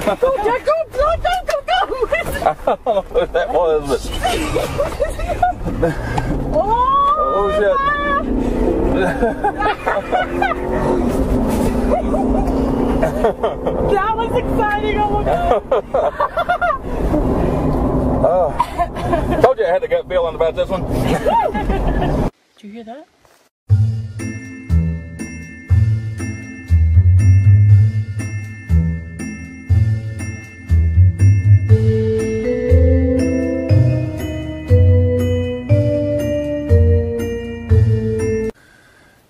Go, Jack, go, go, go, go, go! I don't know what that was, but... Oh, shit. That was exciting, oh my god! Told you I had a gut feeling about this one. Did you hear that?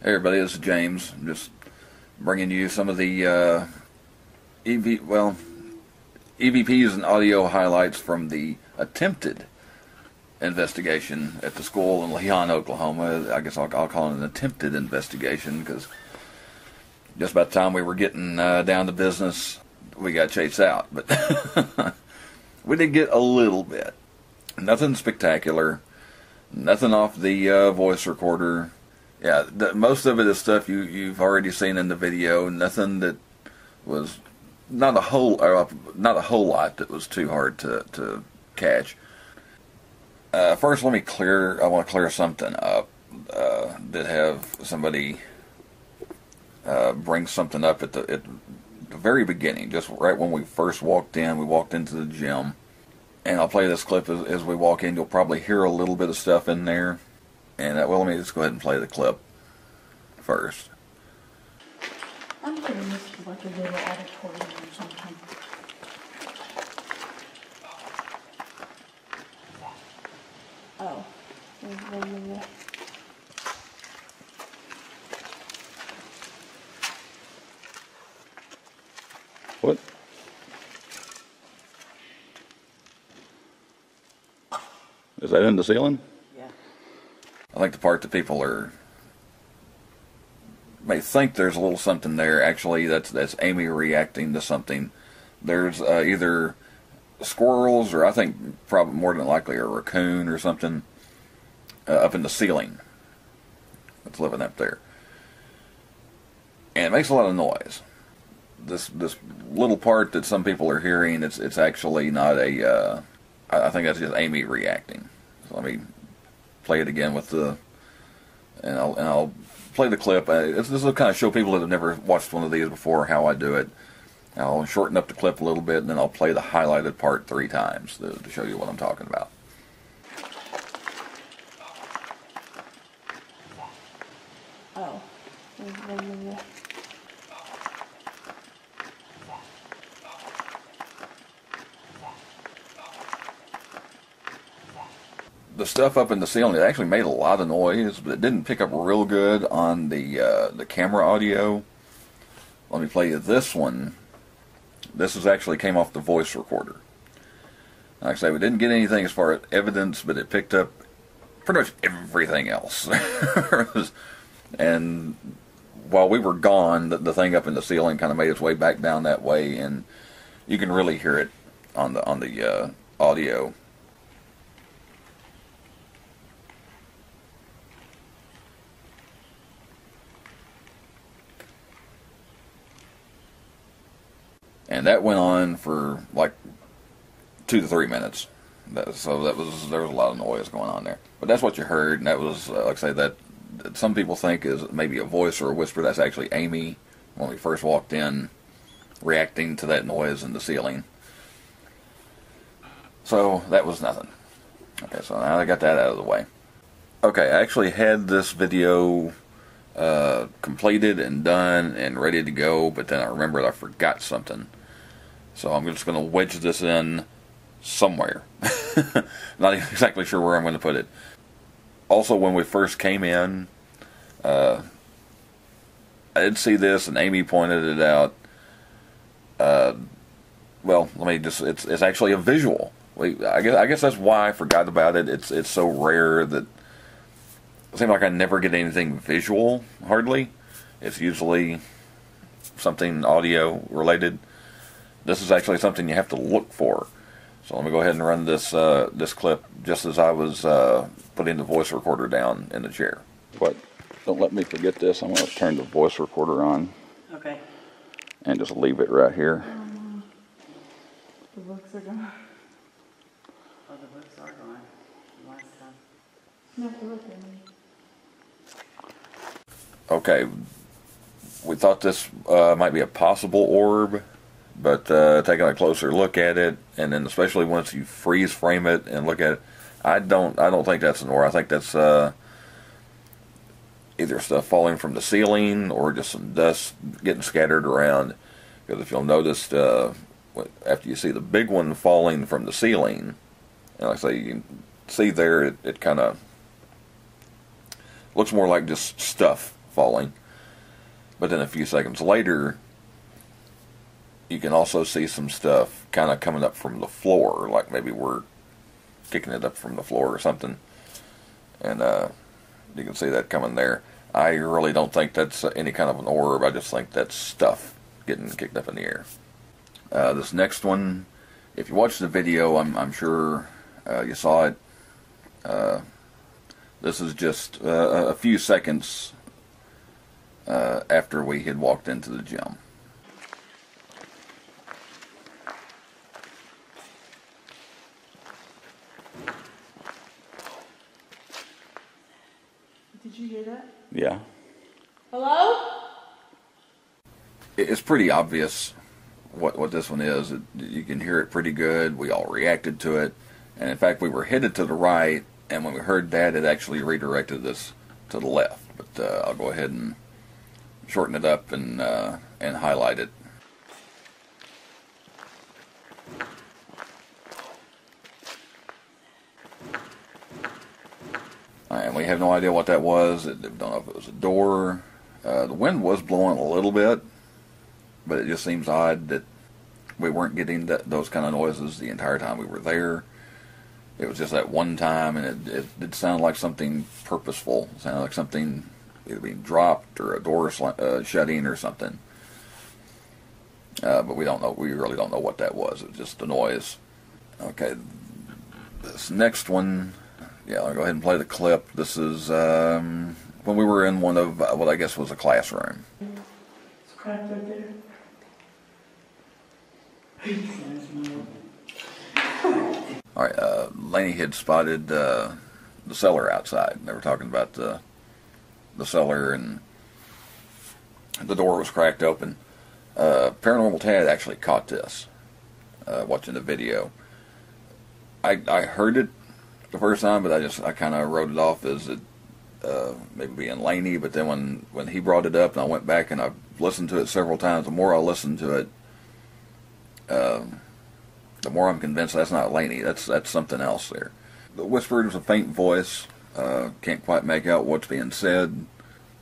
Hey everybody, this is James. I'm just bringing you some of the EVPs and audio highlights from the attempted investigation at the school in Leon, Oklahoma. I guess I'll call it an attempted investigation because just about the time we were getting down to business, we got chased out. But we did get a little bit. Nothing spectacular. Nothing off the voice recorder. Yeah, most of it is stuff you've already seen in the video. Nothing that was not a whole lot that was too hard to catch. First, I want to clear something up. Did have somebody bring something up at the very beginning, just right when we first walked in. We walked into the gym, and I'll play this clip as we walk in. You'll probably hear a little bit of stuff in there. And well, let me just go ahead and play the clip first. I'm doing this like a little auditorium or something. Oh. What? Is that in the ceiling? I think the part that people may think there's a little something there. Actually, that's Amy reacting to something. There's either squirrels or I think probably more than likely a raccoon or something up in the ceiling that's living up there, and it makes a lot of noise. This little part that some people are hearing, it's actually not a. I think that's just Amy reacting. So let me play it again with and I'll play the clip. This will kind of show people that have never watched one of these before how I do it. I'll shorten up the clip a little bit, and then I'll play the highlighted part 3 times to show you what I'm talking about. Oh. The stuff up in the ceiling, it actually made a lot of noise, but it didn't pick up real good on the camera audio. Let me play you this one. This actually came off the voice recorder. Like I say, we didn't get anything as far as evidence, but it picked up pretty much everything else. And while we were gone, the thing up in the ceiling kind of made its way back down that way, and you can really hear it on the audio. And that went on for like 2 to 3 minutes. There was a lot of noise going on there. But that's what you heard, and that was, like I say, that some people think is maybe a voice or a whisper. That's actually Amy, when we first walked in, reacting to that noise in the ceiling. So that was nothing. Okay, so now I got that out of the way. Okay, I actually had this video completed and done and ready to go, but then I remembered I forgot something. So I'm just going to wedge this in somewhere. Not exactly sure where I'm going to put it. Also, when we first came in, I did see this, and Amy pointed it out. Well, let me just, it's actually a visual. I guess that's why I forgot about it. It's so rare that it seems like I never get anything visual, hardly. It's usually something audio related. This is actually something you have to look for. So let me go ahead and run this this clip just as I was putting the voice recorder down in the chair. But don't let me forget this. I'm going to turn the voice recorder on. Okay. And just leave it right here. The books are gone. Oh, the books are gone. Last time. You have to look at me. Okay, we thought this might be a possible orb, but taking a closer look at it, and then especially once you freeze frame it and look at it, I don't think that's an orb. I think that's either stuff falling from the ceiling or just some dust getting scattered around. Because if you'll notice, after you see the big one falling from the ceiling, and like I say, you can see there, it kind of looks more like just stuff falling. But then a few seconds later, you can also see some stuff kind of coming up from the floor, like maybe we're kicking it up from the floor or something. And you can see that coming there. I really don't think that's any kind of an orb. I just think that's stuff getting kicked up in the air. This next one, if you watched the video, I'm sure you saw it. This is just a few seconds after we had walked into the gym. Did you hear that? Yeah. Hello? It's pretty obvious what this one is. You can hear it pretty good. We all reacted to it. And in fact, we were headed to the right, and when we heard that, it actually redirected us to the left. But I'll go ahead and shorten it up and highlight it. And we have no idea what that was. Don't know if it was a door. The wind was blowing a little bit, but it just seems odd that we weren't getting those kind of noises the entire time we were there. It was just that one time, and it did sound like something purposeful. It sounded like something either being dropped or a door shutting or something. But we don't know. We really don't know what that was. It was just the noise. Okay, this next one. Yeah, I'll go ahead and play the clip. This is when we were in one of what I guess was a classroom. It's cracked right there. All right, Lainey had spotted the cellar outside. They were talking about the cellar, and the door was cracked open. Paranormal Tad actually caught this watching the video. I heard it the first time, but I kind of wrote it off as it maybe being Laney. But then when he brought it up, and I went back and I listened to it several times, the more I listened to it, the more I'm convinced that's not Laney. That's something else there. The whisper was a faint voice. Can't quite make out what's being said.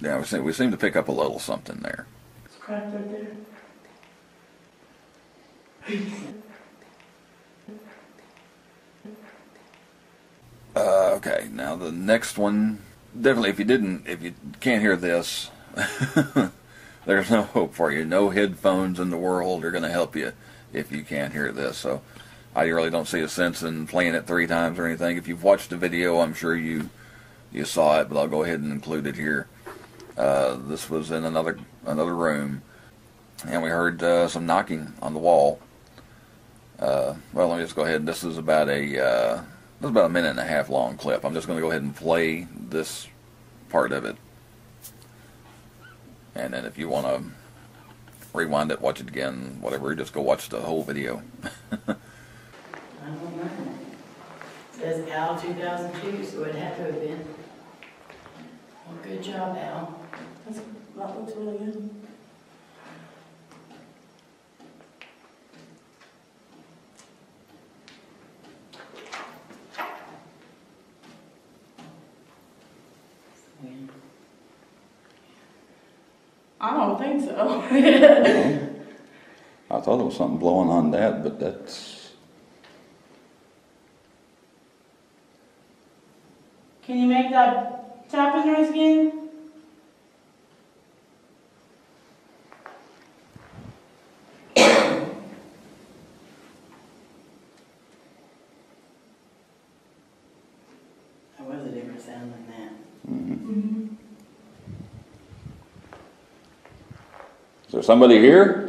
Yeah, we seem to pick up a little something there. It's cracked right there. Okay, now the next one, definitely if you can't hear this, there's no hope for you. No headphones in the world are going to help you if you can't hear this. So I really don't see a sense in playing it 3 times or anything. If you've watched the video, I'm sure you saw it, but I'll go ahead and include it here. This was in another room, and we heard some knocking on the wall. Well, let me just go ahead. This is about a minute and a half long clip. I'm just going to go ahead and play this part of it. And then if you want to rewind it, watch it again, whatever, just go watch the whole video. I don't know. It says Al 2002, so it had to have been. Well, good job, Al. That looks really good. I don't think so. I thought it was something blowing on that, but that's... Can you make that tapping noise again? That was a different sound than that. Mm-hmm. Is there somebody here?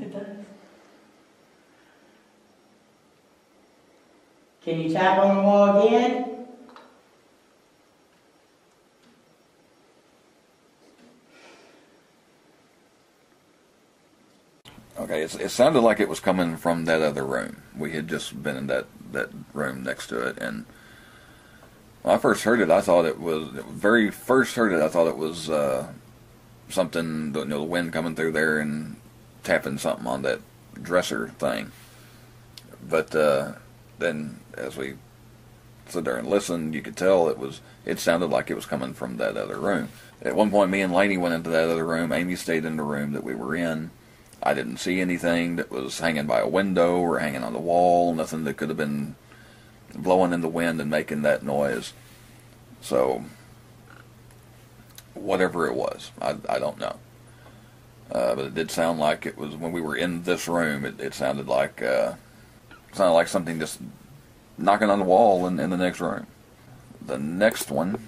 It does. Can you tap on the wall again? Okay, it sounded like it was coming from that other room. We had just been in that room next to it, and when I first heard it, I thought it was, very first heard it, I thought it was something, the wind coming through there and tapping something on that dresser thing. But then as we stood there and listened, you could tell it sounded like it was coming from that other room. At one point, me and Lainey went into that other room. Amy stayed in the room that we were in. I didn't see anything that was hanging by a window or hanging on the wall, nothing that could have been blowing in the wind and making that noise. So, whatever it was, I don't know. But it did sound like it was, when we were in this room, it sounded like something just knocking on the wall in the next room. The next one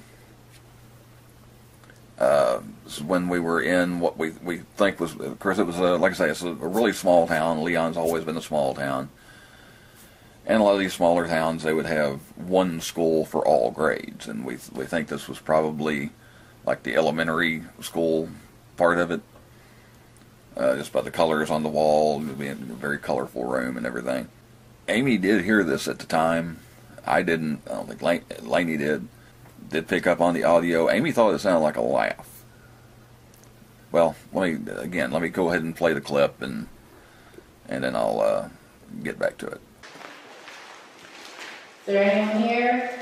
is when we were in what we think was, of course it was, like I say, it's a really small town. Leon's always been a small town. And a lot of these smaller towns, they would have one school for all grades. And we think this was probably like the elementary school part of it. Just by the colors on the wall, being a very colorful room and everything. Amy did hear this at the time. I didn't. I don't think Lainey did. Did pick up on the audio. Amy thought it sounded like a laugh. Well, let me go ahead and play the clip, and then I'll get back to it. Is there anyone here?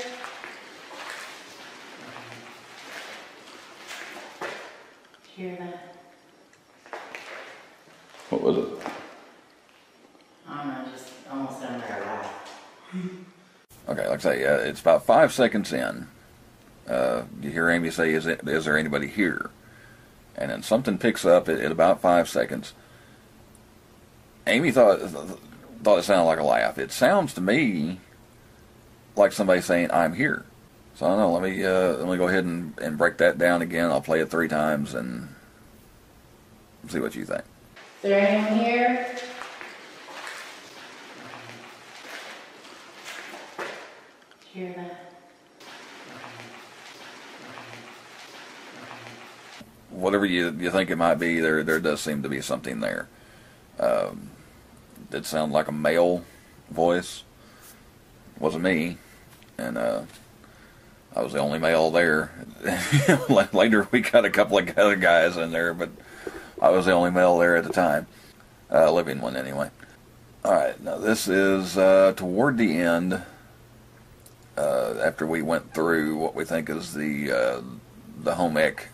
Hear that? What was it? I don't know, just almost sounded like a laugh. Okay, like I say, it's about 5 seconds in. You hear Amy say, is there anybody here? And then something picks up at about 5 seconds. Amy thought it sounded like a laugh. It sounds to me like somebody saying, I'm here. So I don't know, let me go ahead and break that down again. I'll play it 3 times and see what you think. Is there anyone here? Hear that? Whatever you think it might be, there does seem to be something there. It sounded like a male voice. It wasn't me, and I was the only male there. Later we got a couple of other guys in there, but I was the only male there at the time. Living one anyway. Alright, now this is toward the end, after we went through what we think is the home ec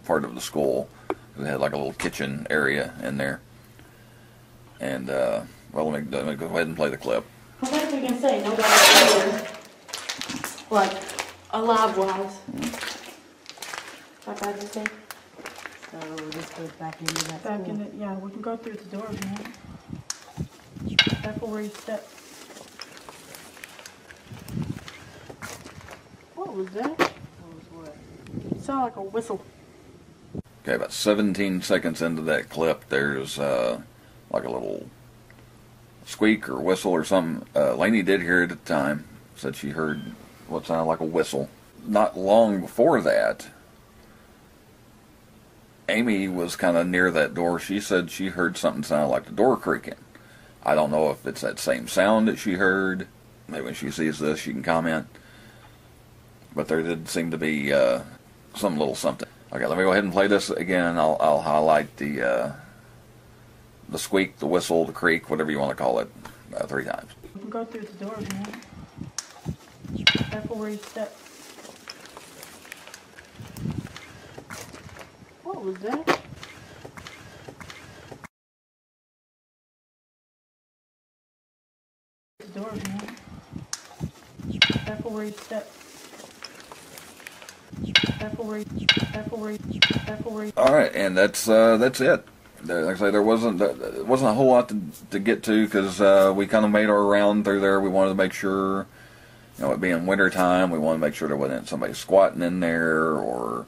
part of the school. We had like a little kitchen area in there. And, well, let me go ahead and play the clip. Well, what we can say? Nobody's here. Like, alive-wise. Like I just said. So this goes back into that Back school. in it, yeah, we can go through the door, man. Careful where you step. What was that? What was what? It sounded like a whistle. Okay, about 17 seconds into that clip, there's like a little squeak or whistle or something. Lainey did hear it at the time. Said she heard what sounded like a whistle. Not long before that, Amy was kind of near that door. She said she heard something sound like the door creaking. I don't know if it's that same sound that she heard. Maybe when she sees this, she can comment. But there did seem to be some little something. Okay, let me go ahead and play this again. I'll highlight the squeak, the whistle, the creak, whatever you want to call it, 3 times. We can go through the door, man. Careful where you step. What was that? The door, man. Careful where you step. All right, and that's it. Like I say, there wasn't a whole lot to get to because we kind of made our round through there. We wanted to make sure, it being winter time, we wanted to make sure there wasn't somebody squatting in there, or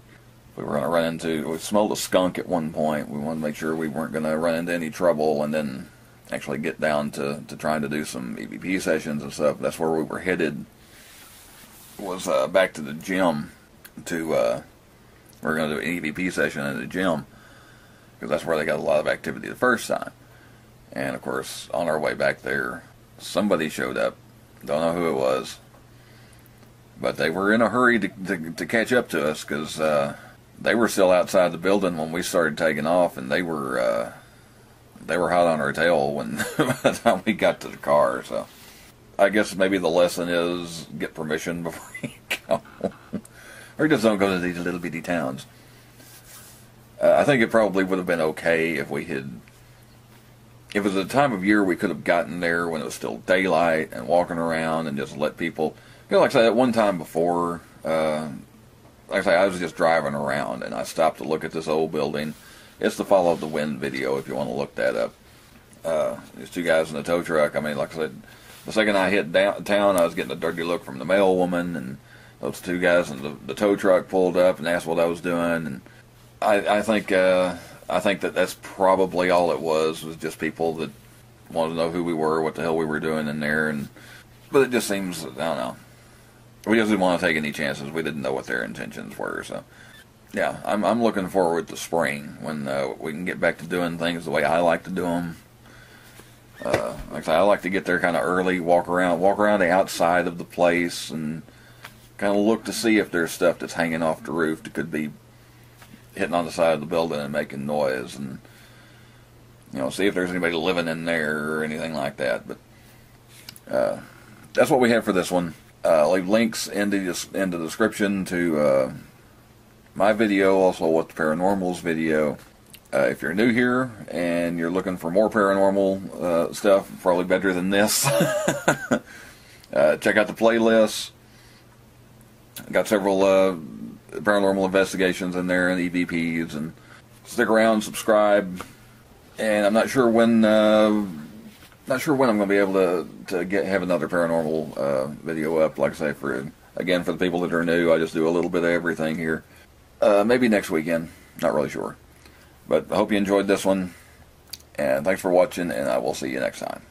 if we were going to run into, we smelled a skunk at one point. We wanted to make sure we weren't going to run into any trouble, and then actually get down to trying to do some EVP sessions and stuff. That's where we were headed, was back to the gym to, we're going to do an EVP session in the gym, because that's where they got a lot of activity the first time. And of course, on our way back there, somebody showed up. Don't know who it was, but they were in a hurry to catch up to us, because they were still outside the building when we started taking off, and they were hot on our tail when by the time we got to the car. So I guess maybe the lesson is get permission before you go, or just don't go to these little bitty towns. I think it probably would have been okay if we had, if it was a time of year we could have gotten there when it was still daylight and walking around and just let people, you know, like I said, at one time before, like I say, I was just driving around and I stopped to look at this old building. It's the Follow the Wind video if you want to look that up. These two guys in the tow truck, I mean, like I said, the second I hit downtown, I was getting a dirty look from the mail woman, and those two guys in the tow truck pulled up and asked what I was doing, and I think that that's probably all it was just people that wanted to know who we were, what the hell we were doing in there, but it just seems, I don't know. We just didn't want to take any chances. We didn't know what their intentions were, so yeah, I'm looking forward to spring when we can get back to doing things the way I like to do them. Like I say, I like to get there kind of early, walk around the outside of the place, and kind of look to see if there's stuff that's hanging off the roof that could be hitting on the side of the building and making noise, and you know, see if there's anybody living in there or anything like that. But that's what we have for this one. Leave links in the description to my video, also What the Paranormal's video. If you're new here and you're looking for more paranormal stuff, probably better than this, check out the playlist. Got several paranormal investigations in there and EVPs, and stick around, subscribe. And I'm not sure when I'm going to be able to have another paranormal video up. Like I say, for the people that are new, I just do a little bit of everything here. Maybe next weekend, not really sure. But I hope you enjoyed this one, and thanks for watching, and I will see you next time.